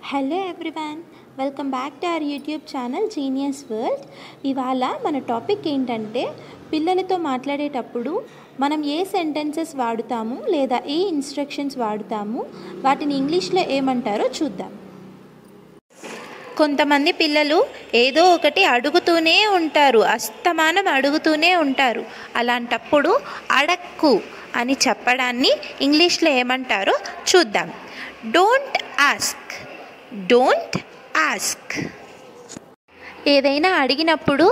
Hello everyone, welcome back to our YouTube channel genius world. ఇవాళ మన topic ఏంటంటే పిల్లలతో మాట్లాడేటప్పుడు మనం ఏ సెంటెన్సెస్ వాడుతాము లేదా ఏ ఇన్స్ట్రక్షన్స్ వాడుతాము, వాటిని ఇంగ్లీష్లో ఏమంటారో చూద్దాం. కొంతమంది పిల్లలు ఏదో ఒకటి అడుగుతూనే ఉంటారు, అస్తమానం అడుగుతూనే ఉంటారు. అలాంటప్పుడు అడక్కు అని చెప్పడాన్ని ఇంగ్లీష్లో ఏమంటారో చూద్దాం. Don't ask, don't ask. ఏదైనా అడిగినప్పుడు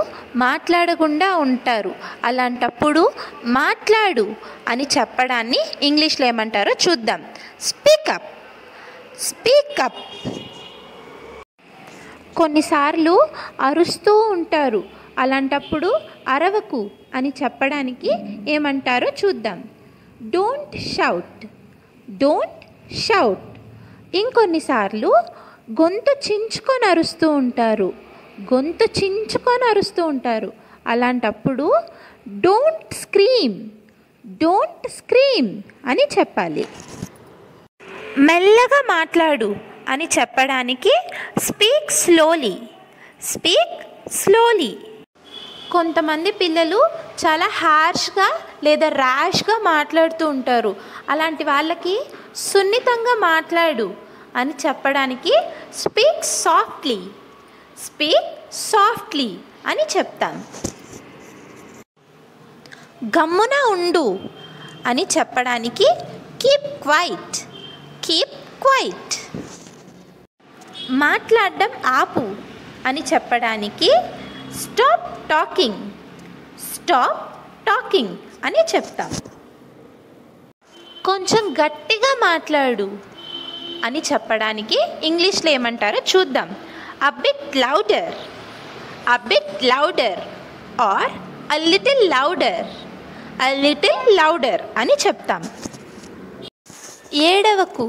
మాట్లాడకుండా ఉంటారు. అలాంటప్పుడు మాట్లాడు అని చెప్పడాన్ని ఇంగ్లీష్లో ఏమంటారో చూద్దాం. Speak up, speak up. కొన్నిసార్లు అరుస్తూ ఉంటారు. అలాంటప్పుడు అరవకు అని చెప్పడానికి ఏమంటారో చూద్దాం. Don't shout, don't shout. ఇంకొన్నిసార్లు గొంతు చించుకొని అరుస్తూ ఉంటారు, గొంతు చించుకొని అరుస్తూ ఉంటారు. అలాంటప్పుడు డోంట్ స్క్రీమ్, డోంట్ స్క్రీమ్ అని చెప్పాలి. మెల్లగా మాట్లాడు అని చెప్పడానికి స్పీక్ స్లోలీ, స్పీక్ స్లోలీ. కొంతమంది పిల్లలు చాలా హార్ష్గా లేదా ర్యాష్గా మాట్లాడుతూ ఉంటారు. అలాంటి వాళ్ళకి సున్నితంగా మాట్లాడు అని చెప్పడానికి స్పీక్ సాఫ్ట్లీ, స్పీక్ సాఫ్ట్లీ అని చెప్తాం. గమ్మున ఉండు అని చెప్పడానికి కీప్ క్వైట్, కీప్ క్వైట్. మాట్లాడడం ఆపు అని చెప్పడానికి స్టాప్ టాకింగ్, స్టాప్ టాకింగ్ అని చెప్తాం. కొంచెం గట్టిగా మాట్లాడు అని చెప్పడానికి ఇంగ్లీష్లో ఏమంటారో చూద్దాం. a bit louder, a bit louder or a little louder, a little louder అని చెప్తాం. ఏడవకు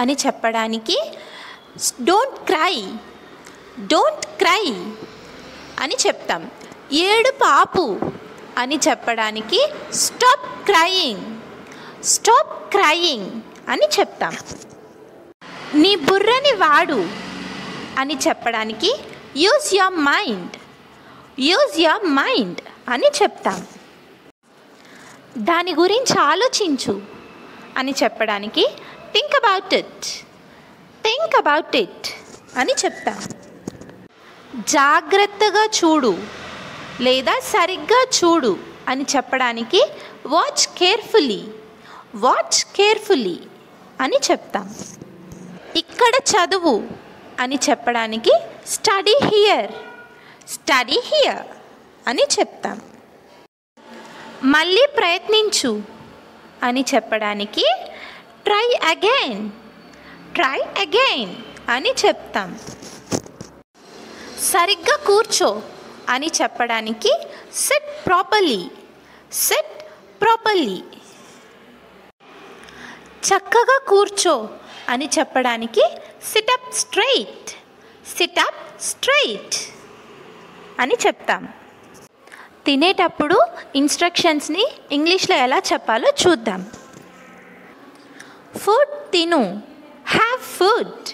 అని చెప్పడానికి డోంట్ క్రై, డోంట్ క్రై అని చెప్తాం. ఏడుపు ఆపు అని చెప్పడానికి స్టాప్ క్రయింగ్, స్టాప్ క్రయింగ్ అని చెప్తాం. నీ బుర్రని వాడు అని చెప్పడానికి use your mind, use your mind అని చెప్తాం. దాని గురించి ఆలోచించు అని చెప్పడానికి think about it, think about it అని చెప్తాం. జాగ్రత్తగా చూడు లేదా సరిగ్గా చూడు అని చెప్పడానికి వాచ్ కేర్ఫుల్లీ, వాచ్ కేర్ఫుల్లీ అని చెప్తాం. ఇక్కడ చదువు అని చెప్పడానికి స్టడీ హియర్, స్టడీ హియర్ అని చెప్తాం. మళ్ళీ ప్రయత్నించు అని చెప్పడానికి ట్రై అగైన్, ట్రై అగైన్ అని చెప్తాం. సరిగ్గా కూర్చో అని చెప్పడానికి సిట్ ప్రాపర్లీ, సిట్ ప్రాపర్లీ. చక్కగా కూర్చో అని చెప్పడానికి SIT up straight, SIT up straight అని చెప్తాం. తినేటప్పుడు ఇన్స్ట్రక్షన్స్ని ఇంగ్లీష్లో ఎలా చెప్పాలో చూద్దాం. ఫుడ్ తిను, హ్యావ్ ఫుడ్,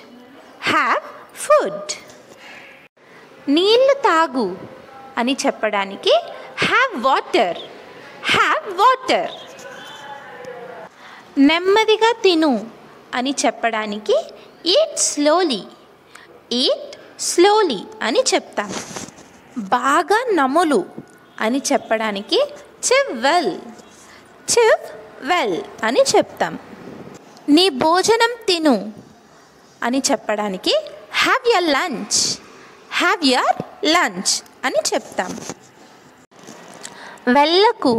హ్యావ్ ఫుడ్. నీళ్ళు తాగు అని చెప్పడానికి హ్యావ్ వాటర్, హ్యావ్ వాటర్. నెమ్మదిగా తిను అని చెప్పడానికి ఈట్ స్లోలీ, ఈట్ స్లోలీ అని చెప్తాం. బాగా నములు అని చెప్పడానికి చివ్ వెల్, చివ్ వెల్ అని చెప్తాం. నీ భోజనం తిను అని చెప్పడానికి have your lunch, have your lunch అని చెప్తాం. వెళ్ళకు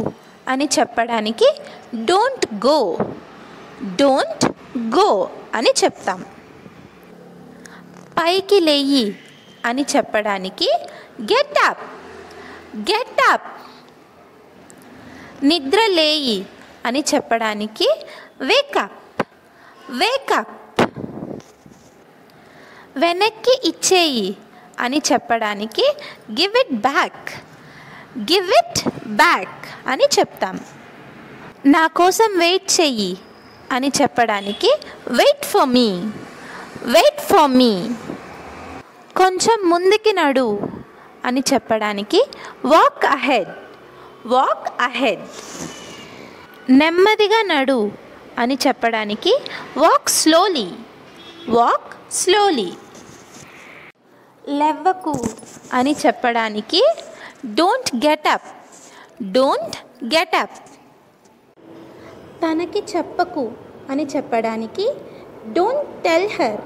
అని చెప్పడానికి డోంట్ గో, డోంట్ గో అని చెప్తాం. పైకి లేయి అని చెప్పడానికి గెట్ అప్, గెట్ అప్. నిద్ర లేయి అని చెప్పడానికి వేకప్, వేకప్. వెనక్కి ఇచ్చేయి అని చెప్పడానికి give it back, give it back అని చెప్తాం. నా కోసం వెయిట్ చెయ్యి అని చెప్పడానికి wait for me, wait for me. కొంచెం ముందుకి నడు అని చెప్పడానికి వాక్ అహెడ్. Walk ahead. నెమ్మదిగా నడు అని చెప్పడానికి వాక్ స్లోలీ. Walk slowly. లెవ్వకు అని చెప్పడానికి don't get up. Don't get up. తనకి చెప్పకు అని చెప్పడానికి don't tell her.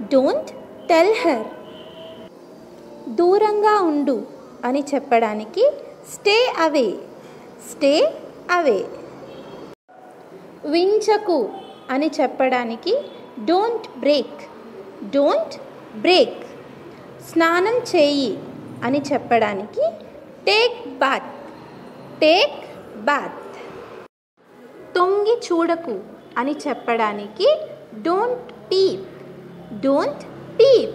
Don't tell her. దూరంగా ఉండు అని చెప్పడానికి స్టే అవే. Stay away. వించకు అని చెప్పడానికి డోంట్ బ్రేక్. Don't break. స్నానం చేయి అని చెప్పడానికి టేక్ బాత్. Take bath. తొంగి చూడకు అని చెప్పడానికి డోంట్ పీప్. Don't peep.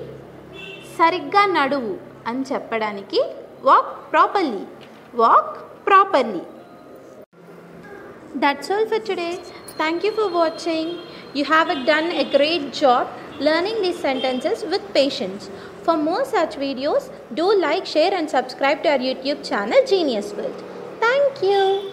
సరిగ్గా నడువు అని చెప్పడానికి walk properly. Walk properly. That's all for today. Thank you for watching. You have done a great job learning these sentences with patience. For more such videos, do like, share and subscribe to our YouTube channel Genius World. Thank you.